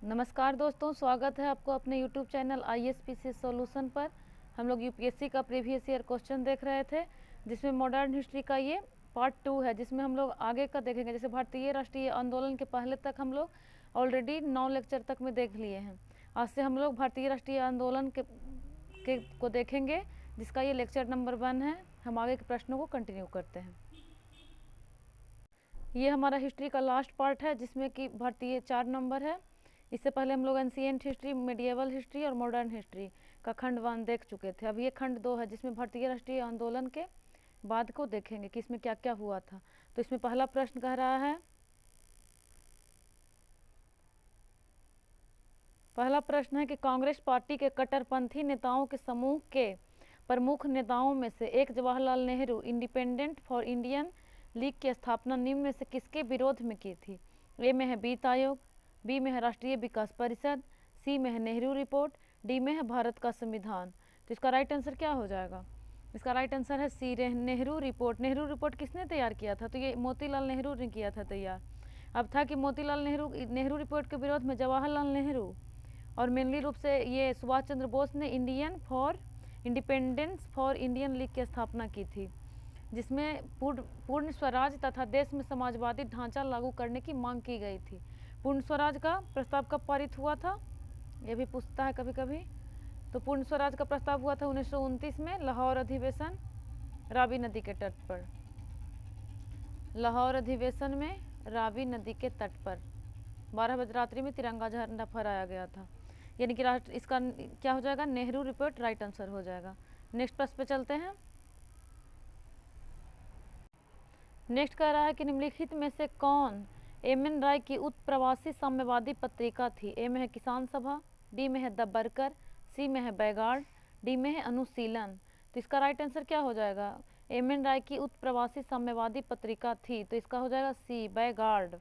नमस्कार दोस्तों, स्वागत है आपको अपने YouTube चैनल ISPC सॉल्यूशन पर। हम लोग UPSC का प्रीवियस ईयर क्वेश्चन देख रहे थे, जिसमें मॉडर्न हिस्ट्री का ये पार्ट 2 है, जिसमें हम लोग आगे का देखेंगे। जैसे भारतीय राष्ट्रीय आंदोलन के पहले तक हम लोग ऑलरेडी 9 लेक्चर तक में देख लिए हैं। आज से हम लोग भारतीय राष्ट्रीय आंदोलन को देखेंगे, जिसका ये लेक्चर नंबर 1 है। हम आगे के प्रश्नों को कंटिन्यू करते हैं। ये हमारा हिस्ट्री का लास्ट पार्ट है, जिसमें कि भारतीय 4 नंबर है। इससे पहले हम लोग एंशिएंट हिस्ट्री, मेडिएवल हिस्ट्री और मॉडर्न हिस्ट्री का खंड 1 देख चुके थे। अब ये खंड 2 है, जिसमें भारतीय राष्ट्रीय आंदोलन के बाद को देखेंगे कि इसमें क्या क्या हुआ था। तो इसमें पहला प्रश्न कह रहा है, पहला प्रश्न है कि कांग्रेस पार्टी के कट्टरपंथी नेताओं के समूह के प्रमुख नेताओं में से एक Jawaharlal Nehru independent for Indian league की स्थापना निम्न में से किसके विरोध में की थी? ए में है वित्त आयोग, बी में है राष्ट्रीय विकास परिषद, सी में है नेहरू रिपोर्ट, डी में है भारत का संविधान। तो इसका राइट आंसर क्या हो जाएगा? इसका राइट आंसर है सी, नेहरू रिपोर्ट। नेहरू रिपोर्ट किसने तैयार किया था? तो ये मोतीलाल नेहरू ने किया था तैयार। अब था कि मोतीलाल नेहरू रिपोर्ट के विरोध में जवाहरलाल नेहरू और मेनली रूप से ये सुभाष चंद्र बोस ने इंडिपेंडेंस फॉर इंडियन लीग की स्थापना की थी, जिसमें पूर्ण स्वराज तथा देश में समाजवादी ढांचा लागू करने की मांग की गई थी। पूर्ण स्वराज का प्रस्ताव कब पारित हुआ था? ये भी पूछता है कभी कभी। तो पूर्ण स्वराज का प्रस्ताव हुआ था 1929 में, लाहौर अधिवेशन, रावी नदी के तट पर। लाहौर अधिवेशन में रावी नदी के तट पर 12 बजे रात्रि में तिरंगा झंडा फहराया गया था। यानी कि इसका क्या हो जाएगा? नेहरू रिपोर्ट राइट आंसर हो जाएगा। नेक्स्ट प्रश्न पे चलते हैं। नेक्स्ट कह रहा है कि निम्नलिखित में से कौन एम.एन. राय की उत्प्रवासी साम्यवादी पत्रिका थी? ए में है किसान सभा, बी में है द वर्कर, सी में है बैगार्ड, डी में है अनुशीलन। तो इसका राइट आंसर क्या हो जाएगा? एम.एन. राय की उत्प्रवासी साम्यवादी पत्रिका थी, तो इसका हो जाएगा सी, बैगार्ड।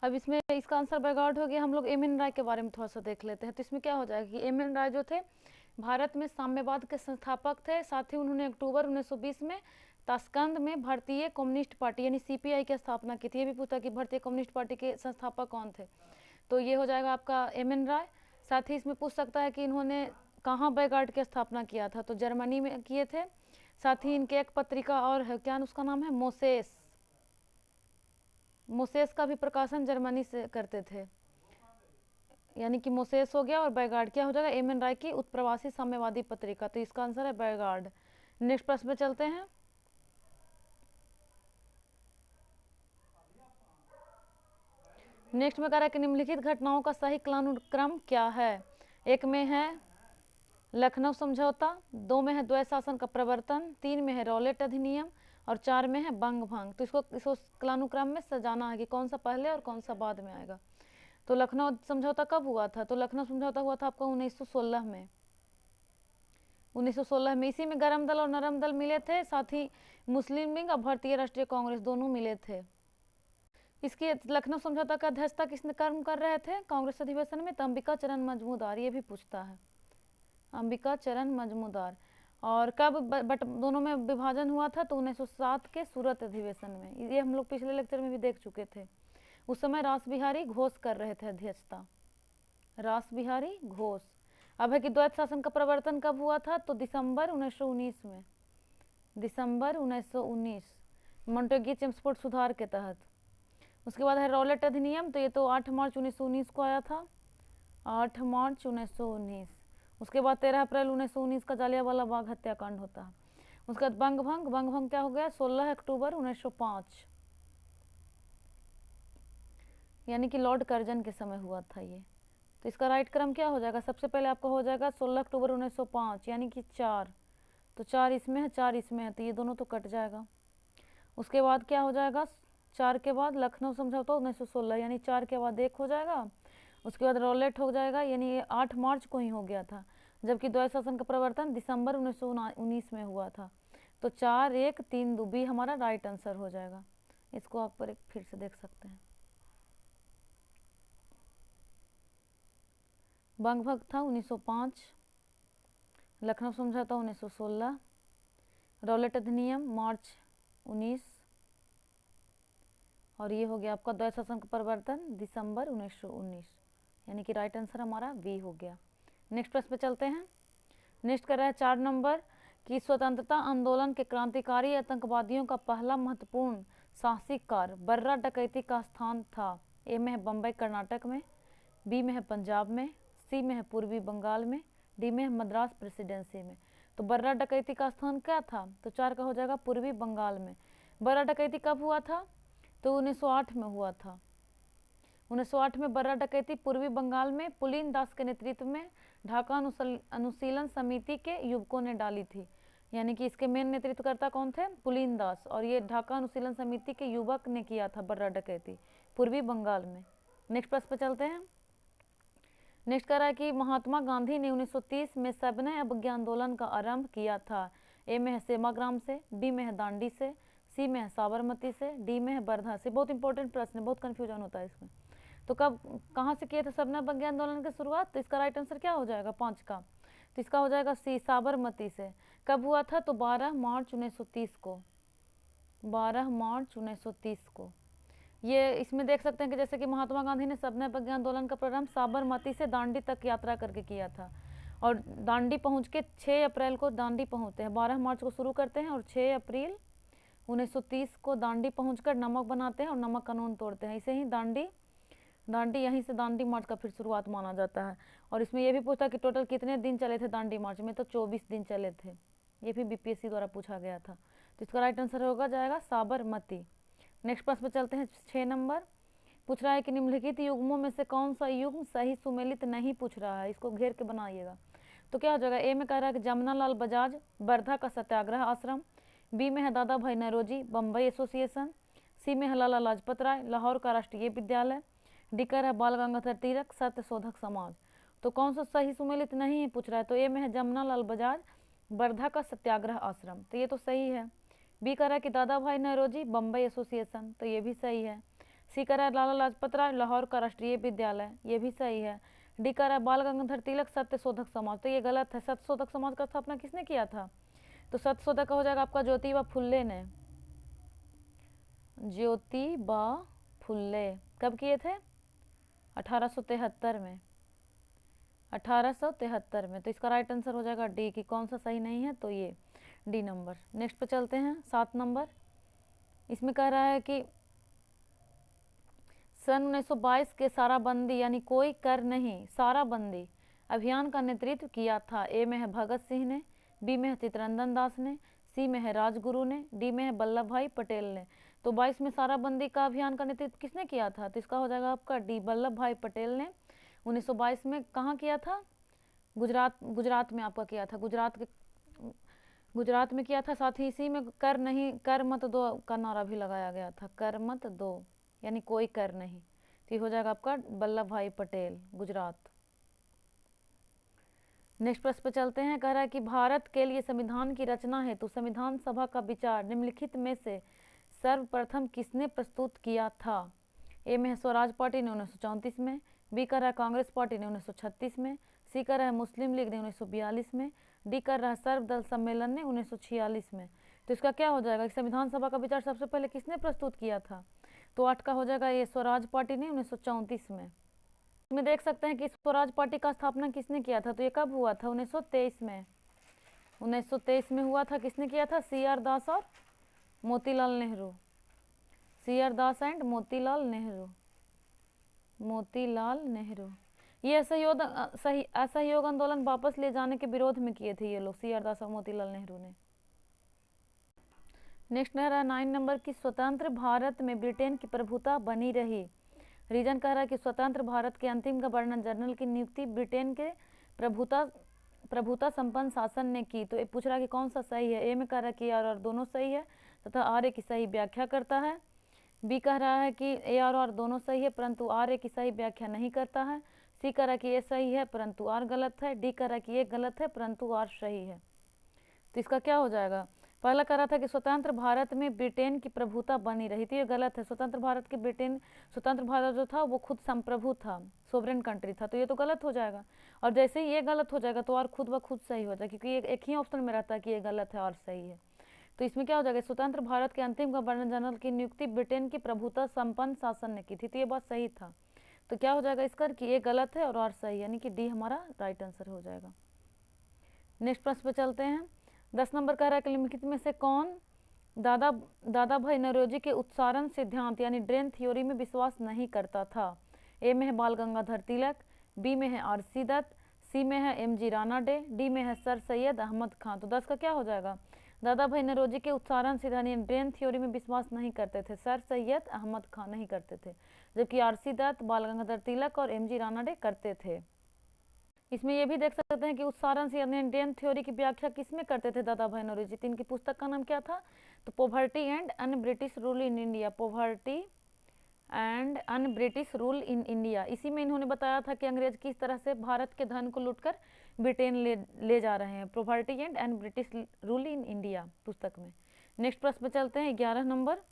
अब इसमें इसका आंसर बैगार्ड हो गया। हम लोग एम.एन. राय के बारे में थोड़ा सा देख लेते हैं। तो इसमें क्या हो जाएगा कि एम.एन. राय जो थे, भारत में साम्यवाद के संस्थापक थे। साथ ही उन्होंने अक्टूबर 1920 में ताशकंद में भारतीय कम्युनिस्ट पार्टी यानी CPI की स्थापना की थी। ये भी पूछा कि भारतीय कम्युनिस्ट पार्टी के संस्थापक कौन थे, तो ये हो जाएगा आपका एम.एन. राय। साथ ही इसमें पूछ सकता है कि इन्होंने कहाँ बैगार्ड की स्थापना किया था, तो जर्मनी में किए थे। साथ ही इनके एक पत्रिका और है, क्या उसका नाम है? मोसेस। मोसेस का भी प्रकाशन जर्मनी से करते थे। यानी कि मोसेस हो गया और बैगार्ड क्या हो जाएगा? एम.एन. राय की उत्प्रवासी साम्यवादी पत्रिका। तो इसका आंसर है बैगार्ड। नेक्स्ट प्रश्न पे चलते हैं। नेक्स्ट में कह रहा है कि निम्नलिखित घटनाओं का सही कालानुक्रम क्या है? एक में है लखनऊ समझौता, 2 में है द्वैत शासन का प्रवर्तन, 3 में है रॉलेट अधिनियम और 4 में है बंग भंग। तो इसको कालानुक्रम में सजाना है कि कौन सा पहले और कौन सा बाद में आएगा। तो लखनऊ समझौता कब हुआ था? तो लखनऊ समझौता हुआ था आपका 1916 में। 1916 में इसी में गरम दल और नरम दल मिले थे। साथ ही मुस्लिम लीग और भारतीय राष्ट्रीय कांग्रेस दोनों मिले थे। इसकी लखनऊ समझौता का अध्यक्षता किसने कर्म कर रहे थे कांग्रेस अधिवेशन में? तो अंबिका चरण मजमूदार। ये भी पूछता है, अंबिका चरण मजमूदार। और कब बट दोनों में विभाजन हुआ था? तो 1907 के सूरत अधिवेशन में। ये हम लोग पिछले लेक्चर में भी देख चुके थे। उस समय रास बिहारी घोष कर रहे थे अध्यक्षता, रास बिहारी घोष। अब है कि द्वैत शासन का प्रवर्तन कब हुआ था? तो दिसंबर 1919 में, दिसंबर 1919 मोंटेग्यू चेम्सफोर्ड सुधार के तहत। उसके बाद है रॉलेट अधिनियम, तो ये तो 8 मार्च 1919 को आया था, 8 मार्च 1919। उसके बाद 13 अप्रैल 1919 का जालियांवाला बाग हत्याकांड होता है। उसके बाद बंग भंग, बंग भंग क्या हो गया? 16 अक्टूबर 1905, यानी कि लॉर्ड कर्जन के समय हुआ था ये। तो इसका राइट क्रम क्या हो जाएगा? सबसे पहले आपका हो जाएगा 16 अक्टूबर 1905, यानी कि 4। तो 4 इसमें है, 4 इसमें है, तो ये दोनों तो कट जाएगा। उसके बाद क्या हो जाएगा? 4 के बाद लखनऊ समझौता 1916, यानी 4 के बाद 1 हो जाएगा। उसके बाद रॉलेट हो जाएगा, यानी ये 8 मार्च को ही हो गया था, जबकि द्वैत शासन का प्रवर्तन दिसंबर 1919 में हुआ था। तो 4, 1, 3, 2 बी हमारा राइट आंसर हो जाएगा। इसको आप पर एक फिर से देख सकते हैं। बंग भंग था 1905, लखनऊ समझौता 1916, रॉलेट अधिनियम मार्च 19, और ये हो गया आपका द्वैत शासन का परिवर्तन दिसंबर 1919, यानी कि राइट आंसर हमारा वी हो गया। नेक्स्ट प्रश्न पे चलते हैं। नेक्स्ट कर रहा है 4 नंबर कि स्वतंत्रता आंदोलन के क्रांतिकारी आतंकवादियों का पहला महत्वपूर्ण साहसिक कार्य बर्रा डकैती का स्थान था। ए में है बम्बई कर्नाटक में, बी में है पंजाब में, सी में है पूर्वी बंगाल में, डी में है मद्रास प्रेसिडेंसी में। तो बर्रा डकैती का स्थान क्या था? तो 4 का हो जाएगा पूर्वी बंगाल में। बर्रा डकैती कब हुआ था? तो 1908 में हुआ था। 1908 में बर्रा डकैती पूर्वी बंगाल में पुलिन दास के नेतृत्व में ढाका अनुशीलन समिति के युवकों ने डाली थी। यानी कि इसके मेन नेतृत्वकर्ता कौन थे? पुलिन दास। और ये ढाका अनुशीलन समिति के युवक ने किया था बर्रा डकैती पूर्वी बंगाल में। नेक्स्ट प्रश्न पे चलते हैं। नेक्स्ट कह रहा है कि महात्मा गांधी ने 1930 में सविनय अवज्ञा आंदोलन का आरंभ किया था। ए में है सेवाग्राम से, बी में है दांडी से, सी में है साबरमती से, डी में है वर्धा से। बहुत इंपॉर्टेंट प्रश्न है, बहुत कंफ्यूजन होता है इसमें। तो कब कहाँ से किए थे सविनय अवज्ञा आंदोलन की शुरुआत? तो इसका राइट आंसर क्या हो जाएगा 5 का? तो इसका हो जाएगा सी साबरमती से। कब हुआ था? तो 12 मार्च 1930 को। 12 मार्च 1930 को। ये इसमें देख सकते हैं कि जैसे कि महात्मा गांधी ने सविनय अवज्ञा आंदोलन का प्रारंभ साबरमती से दांडी तक यात्रा करके किया था। और दांडी पहुंच के 6 अप्रैल को दांडी पहुंचते हैं। 12 मार्च को शुरू करते हैं और 6 अप्रैल 1930 को दांडी पहुंचकर नमक बनाते हैं और नमक कानून तोड़ते हैं। इसे ही दांडी यहीं से दांडी मार्च का फिर शुरुआत माना जाता है। और इसमें यह भी पूछता है कि टोटल कितने दिन चले थे दांडी मार्च में? तो 24 दिन चले थे। ये भी बीपीएससी द्वारा पूछा गया था। तो इसका राइट आंसर होगा जाएगा साबरमती। नेक्स्ट प्रश्न पे चलते हैं। 6 नंबर पूछ रहा है कि निम्नलिखित युग्मों में से कौन सा युग्म सही सुमेलित नहीं पूछ रहा है, इसको घेर के बनाइएगा। तो क्या हो जाएगा? ए में कह रहा है कि जमनालाल बजाज वर्धा का सत्याग्रह आश्रम, बी में है दादा भाई नौरोजी बम्बई एसोसिएशन, सी में है लाला लाजपत राय लाहौर का राष्ट्रीय विद्यालय, डी कह रहा है बाल गंगाधर तिलक सत्य शोधक समाज। तो कौन सा सही सुमेलित नहीं है पूछ रहा है? तो ए में है जमनालाल बजाज वर्धा का सत्याग्रह आश्रम, तो ये तो सही है। बी कह रहा है कि दादा भाई नौरोजी बम्बई एसोसिएशन, तो ये भी सही है। सी कह रहा है लाला लाजपत राय लाहौर का राष्ट्रीय विद्यालय, ये भी सही है। डी कह रहा है बाल गंगाधर तिलक सत्य शोधक समाज, तो ये गलत है। सत्य शोधक समाज का स्थापना किसने किया था? तो सत्य शोधक का हो जाएगा आपका ज्योतिबा फुल्ले ने। ज्योतिबा फुल्ले कब किए थे? 1873 में। 1873 में। तो इसका राइट आंसर हो जाएगा डी कि कौन सा सही नहीं है? तो ये डी नंबर। नेक्स्ट पे चलते हैं। 7 नंबर इसमें कह रहा है कि सन 1922 के साराबंदी यानी कोई कर नहीं साराबंदी अभियान का नेतृत्व किया था। ए में है भगत सिंह ने, बी में है चित्तरंजन दास ने, सी में है राजगुरु ने, डी में है वल्लभ भाई पटेल ने। तो 22 में साराबंदी का अभियान का नेतृत्व किसने किया था? तो इसका हो जाएगा आपका डी वल्लभ भाई पटेल ने। 1922 में कहाँ किया था? गुजरात में आपका किया था। गुजरात में किया था। साथ ही इसी में कर नहीं कर मत दो का नारा भी लगाया गया था। कर मत दो यानी कोई कर नहीं। तो ये हो जाएगा आपका वल्लभ भाई पटेल गुजरात। नेक्स्ट प्रश्न पे चलते हैं। कह रहा है कि भारत के लिए संविधान की रचना है तो संविधान सभा का विचार निम्नलिखित में से सर्वप्रथम किसने प्रस्तुत किया था? ए में है स्वराज पार्टी ने 1934 में, बी कर रहा है कांग्रेस पार्टी ने 1936 में, सी कर रहा है मुस्लिम लीग ने 1942 में, डी कर रहा है सर्वदल सम्मेलन ने 1946 में। तो इसका क्या हो जाएगा? संविधान सभा का विचार सबसे पहले किसने प्रस्तुत किया था? तो 8 का हो जाएगा ये स्वराज पार्टी ने 1934 में। इसमें देख सकते हैं कि स्वराज पार्टी का स्थापना किसने किया था? तो ये कब हुआ था? 1923 में। 1923 में हुआ था। किसने किया था? सी आर दास और Motilal Nehru. C R Das and Motilal Nehru. Motilal Nehru ये असहयोग आंदोलन वापस ले जाने के विरोध में किए थे ये लोग, सी आर दास और मोतीलाल नेहरू ने। नेक्स्ट कह रहा है 9 नंबर की स्वतंत्र भारत में ब्रिटेन की प्रभुता बनी रही। रीजन कह रहा है कि स्वतंत्र भारत के अंतिम गवर्नर जनरल की नियुक्ति ब्रिटेन के प्रभुता संपन्न शासन ने की। तो ये पूछ रहा है कि कौन सा सही है? ए में कह रहा है कि आर दोनों सही है तथा आर ए की सही व्याख्या करता है। बी कह रहा है कि ए और दोनों सही है परंतु आर ए की सही व्याख्या नहीं करता है। सी कह रहा है कि ए सही है परंतु आर गलत है। डी कह रहा है कि ए गलत है परंतु आर सही है। तो इसका क्या हो जाएगा? पहला कह रहा था कि स्वतंत्र भारत में ब्रिटेन की प्रभुता बनी रही थी, ये गलत है। स्वतंत्र भारत जो था वो खुद संप्रभु था, सोवरेन कंट्री था, तो ये तो गलत हो जाएगा। और जैसे ही ये गलत हो जाएगा तो और खुद ब खुद सही हो जाएगा, क्योंकि एक ही ऑप्शन में रहता है कि ये गलत है और सही है। तो इसमें क्या हो जाएगा, स्वतंत्र भारत के अंतिम गवर्नर जनरल की नियुक्ति ब्रिटेन की प्रभुता संपन्न शासन ने की थी। तो ये बात सही था। तो क्या हो जाएगा इसका कि ये गलत है और आर सही, यानी कि डी हमारा राइट आंसर हो जाएगा। नेक्स्ट प्रश्न पे चलते हैं। 10 नंबर कह रहा है कि निम्नलिखित में से कौन दादा भाई नौरोजी के उत्सारण सिद्धांत यानी ड्रेन थ्योरी में विश्वास नहीं करता था। ए में है बाल गंगाधर तिलक, बी में है आरसी दत्त, सी में है एमजी रानाडे, डी में है सर सैयद अहमद खान। तो 10 का क्या हो जाएगा, दादा भाई नौरोजी के उत्सारण सिद्धांत यानी ड्रेन थ्योरी में विश्वास नहीं करते थे सर सैयद अहमद खान नहीं करते थे, जबकि आरसी दत्त, बाल गंगाधर तिलक और एमजी रानाडे करते थे। इसमें ये भी देख सकते हैं कि उत्सारण से यानी इंडियन थ्योरी की व्याख्या किसमें करते थे दादा भाई नौरोजी। तो इनकी पुस्तक का नाम क्या था, तो poverty and un British rule in India, poverty and un British rule in India. इसी में इन्होंने बताया था कि अंग्रेज किस तरह से भारत के धन को लूटकर ब्रिटेन ले जा रहे हैं, poverty and un British rule in India पुस्तक में। नेक्स्ट प्रश्न पे चलते हैं, 11 नंबर।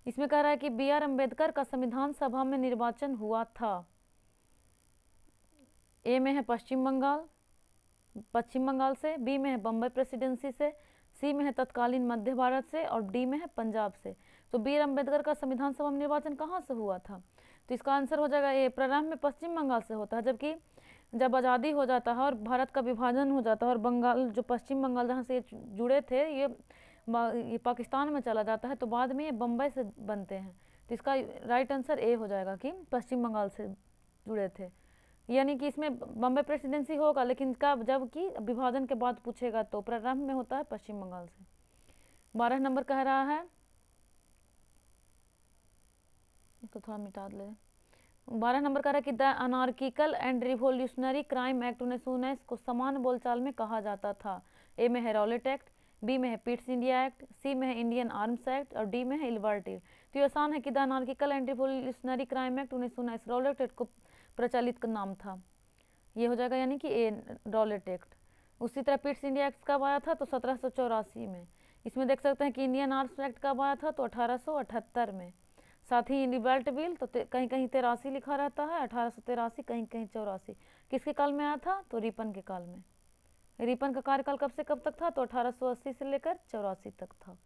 इसमें कह रहा है कि बी आर अम्बेडकर का संविधान सभा में निर्वाचन हुआ था। ए में है पश्चिम बंगाल से, बी में है बम्बई प्रेसिडेंसी से, सी में है तत्कालीन मध्य भारत से और डी में है पंजाब से। तो बी आर अम्बेडकर का संविधान सभा में निर्वाचन कहाँ से हुआ था, तो इसका आंसर हो जाएगा ए, प्रारंभ में पश्चिम बंगाल से होता है, जबकि जब आज़ादी हो जाता है और भारत का विभाजन हो जाता है और बंगाल जो पश्चिम बंगाल जहाँ से ये जुड़े थे ये पाकिस्तान में चला जाता है, तो बाद में ये बम्बई से बनते हैं। तो इसका राइट आंसर ए हो जाएगा कि पश्चिम बंगाल से जुड़े थे, यानी कि इसमें बम्बई प्रेसिडेंसी होगा लेकिन कब, जब कि विभाजन के बाद पूछेगा तो प्रारंभ में होता है पश्चिम बंगाल से। 12 नंबर कह रहा है, इसको थोड़ा मिटा ले। 12 नंबर कह रहा है कि the anarchical and revolutionary crime act 1919 को समान बोलचाल में कहा जाता था। ए में है रॉलेट एक्ट, बी में है पिट्स इंडिया एक्ट, सी में है इंडियन आर्म्स एक्ट और डी में है इलबर्टी। तो ये आसान है कि the anarchical and revolutionary crime act 1919 Rowlatt act को प्रचलित नाम था, ये हो जाएगा यानी कि ए रॉलेट एक्ट। उसी तरह पिट्स इंडिया एक्ट कब आया था, तो 1784 में। इसमें देख सकते हैं कि इंडियन आर्म्स एक्ट कब आया था, तो 1878 में। साथ ही लिबर्टी बिल तो कहीं कहीं 83 लिखा रहता है, 1883, कहीं कहीं 84। किसके काल में आया था, तो रिपन के काल में। रिपन का कार्यकाल कब से कब तक था, तो 1880 से लेकर 84 तक था।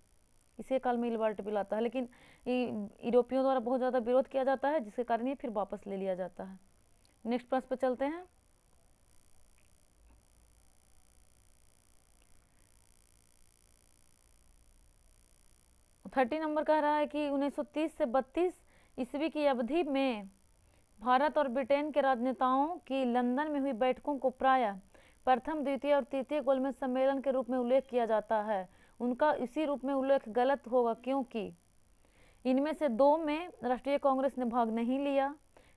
इसी काल में लिबर्टी बिल आता है, लेकिन यूरोपियों द्वारा बहुत ज़्यादा विरोध किया जाता है, जिसके कारण ये फिर वापस ले लिया जाता है। नेक्स्ट प्रश्न पे चलते हैं। थर्टी नंबर कह रहा है कि 1930 से 32 ईस्वी की अवधि में भारत और ब्रिटेन के राजनेताओं की लंदन में हुई बैठकों को प्रायः प्रथम, द्वितीय और तृतीय गोलमेज सम्मेलन के रूप में उल्लेख किया जाता है। उनका इसी रूप में उल्लेख गलत होगा क्योंकि इनमें से दो में राष्ट्रीय कांग्रेस ने भाग नहीं लिया।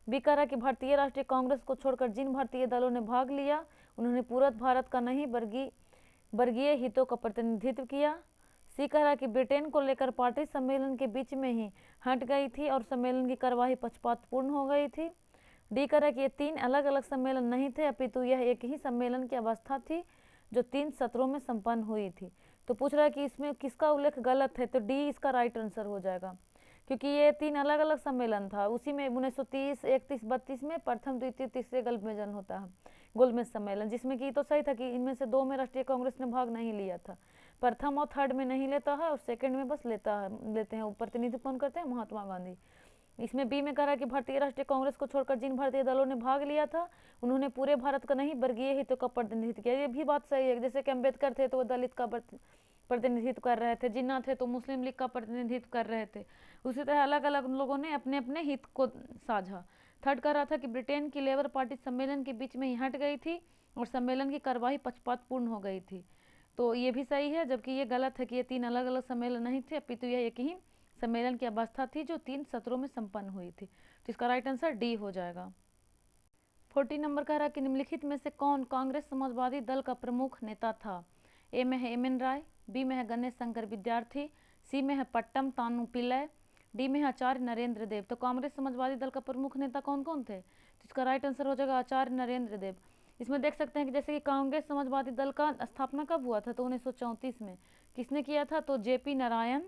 बी कह रहा कि भारतीय राष्ट्रीय कांग्रेस को छोड़कर जिन भारतीय दलों ने भाग लिया उन्होंने पूरे भारत का नहीं वर्गीय हितों का प्रतिनिधित्व किया। सी कह रहा कि ब्रिटेन को लेकर पार्टी सम्मेलन के बीच में ही हट गई थी और सम्मेलन की कार्यवाही पक्षपातपूर्ण हो गई थी। डी कह रहा कि ये तीन अलग अलग सम्मेलन नहीं थे, अपितु यह एक ही सम्मेलन की अवस्था थी जो 3 सत्रों में संपन्न हुई थी। तो पूछ रहा है कि इसमें किसका उल्लेख गलत है, तो डी इसका राइट आंसर हो जाएगा, क्योंकि ये 3 अलग अलग सम्मेलन था। उसी में 1930, 31, 32 में प्रथम, द्वितीय, तीसरे गोलमेज होता है, गोलमेज सम्मेलन, जिसमें कि तो सही था कि इनमें से 2 में राष्ट्रीय कांग्रेस ने भाग नहीं लिया था। प्रथम और थर्ड में नहीं लेता है और सेकंड में बस लेते हैं। प्रतिनिधित्व कौन करते हैं, महात्मा गांधी। इसमें बी में कह रहा है कि भारतीय राष्ट्रीय कांग्रेस को छोड़कर जिन भारतीय दलों ने भाग लिया था उन्होंने पूरे भारत का नहीं वर्गीय हितों का प्रतिनिधित्व किया। ये भी बात सही है, जैसे कि अम्बेडकर थे तो वो दलित का प्रतिनिधित्व कर रहे थे, जिन्ना थे तो मुस्लिम लीग का प्रतिनिधित्व कर रहे थे। उसी तरह अलग अलग लोगों ने अपने अपने हित को साझा। थर्ड कह रहा था कि ब्रिटेन की लेबर पार्टी सम्मेलन के बीच में ही हट गई थी और सम्मेलन की कार्यवाही पक्षपातपूर्ण हो गई थी। तो ये भी सही है, जबकि ये गलत है कि ये 3 अलग अलग सम्मेलन नहीं थे, अपितु यह एक ही सम्मेलन की अवस्था थी जो 3 सत्रों में संपन्न हुई थी। तो इसका राइट आंसर डी हो जाएगा। 40 नंबर कह रहा कि निम्नलिखित में से कौन कांग्रेस समाजवादी दल का प्रमुख नेता था। ए में है एम एन राय, बी में है गणेश शंकर विद्यार्थी, सी में है पट्टम तानु पिल्लई, डी में है आचार्य नरेंद्र देव। तो कांग्रेस समाजवादी दल का प्रमुख नेता कौन कौन थे, तो इसका राइट आंसर हो जाएगा आचार्य नरेंद्र देव। इसमें देख सकते हैं कि जैसे कि कांग्रेस समाजवादी दल का स्थापना कब हुआ था, तो 1934 में। किसने किया था, तो जेपी नारायण,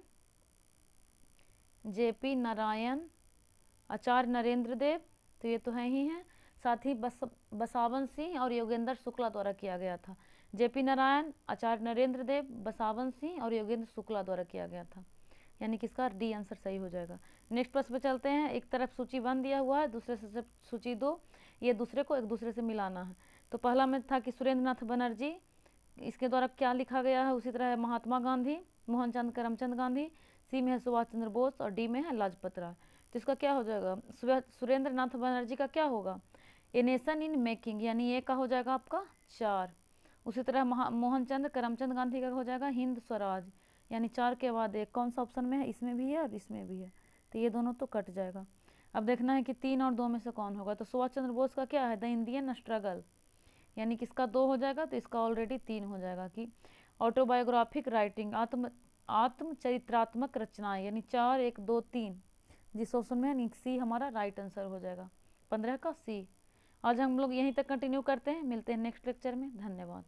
आचार्य नरेंद्र देव, तो ये तो है ही हैं। साथ ही बसावन सिंह और योगेंद्र शुक्ला द्वारा किया गया था। जेपी नारायण, आचार्य नरेंद्र देव, बसावन सिंह और योगेंद्र शुक्ला द्वारा किया गया था, यानी कि इसका डी आंसर सही हो जाएगा। नेक्स्ट प्रश्न पे चलते हैं। एक तरफ सूची 1 दिया हुआ है, दूसरे से सूची 2, ये दूसरे को एक दूसरे से मिलाना है। तो पहला में था कि सुरेंद्र नाथ बनर्जी, इसके द्वारा क्या लिखा गया है, उसी तरह है महात्मा गांधी, मोहनचंद करमचंद गांधी, सी में है सुभाष चंद्र बोस और डी में है लाजपत राय। तो इसका क्या हो जाएगा, सुरेंद्र नाथ बनर्जी का क्या होगा, ए नेशन इन मेकिंग, यानी ये का हो जाएगा आपका 4। उसी तरह मोहनचंद करमचंद गांधी का हो जाएगा हिंद स्वराज, यानी 4 के बाद एक। कौन सा ऑप्शन में है, इसमें भी है और इसमें भी है, तो ये दोनों तो कट जाएगा। अब देखना है कि 3 और 2 में से कौन होगा। तो सुभाष चंद्र बोस का क्या है, द इंडियन स्ट्रगल, यानी कि इसका 2 हो जाएगा, तो इसका ऑलरेडी 3 हो जाएगा। कि ऑटोबायोग्राफिक राइटिंग, आत्मचरित्रात्मक रचनाएं, यानी 4, 1, 2, 3 जिस ऑप्शन में है सी हमारा राइट आंसर हो जाएगा, 15 का सी। आज हम लोग यहीं तक कंटिन्यू करते हैं, मिलते हैं नेक्स्ट लेक्चर में। धन्यवाद।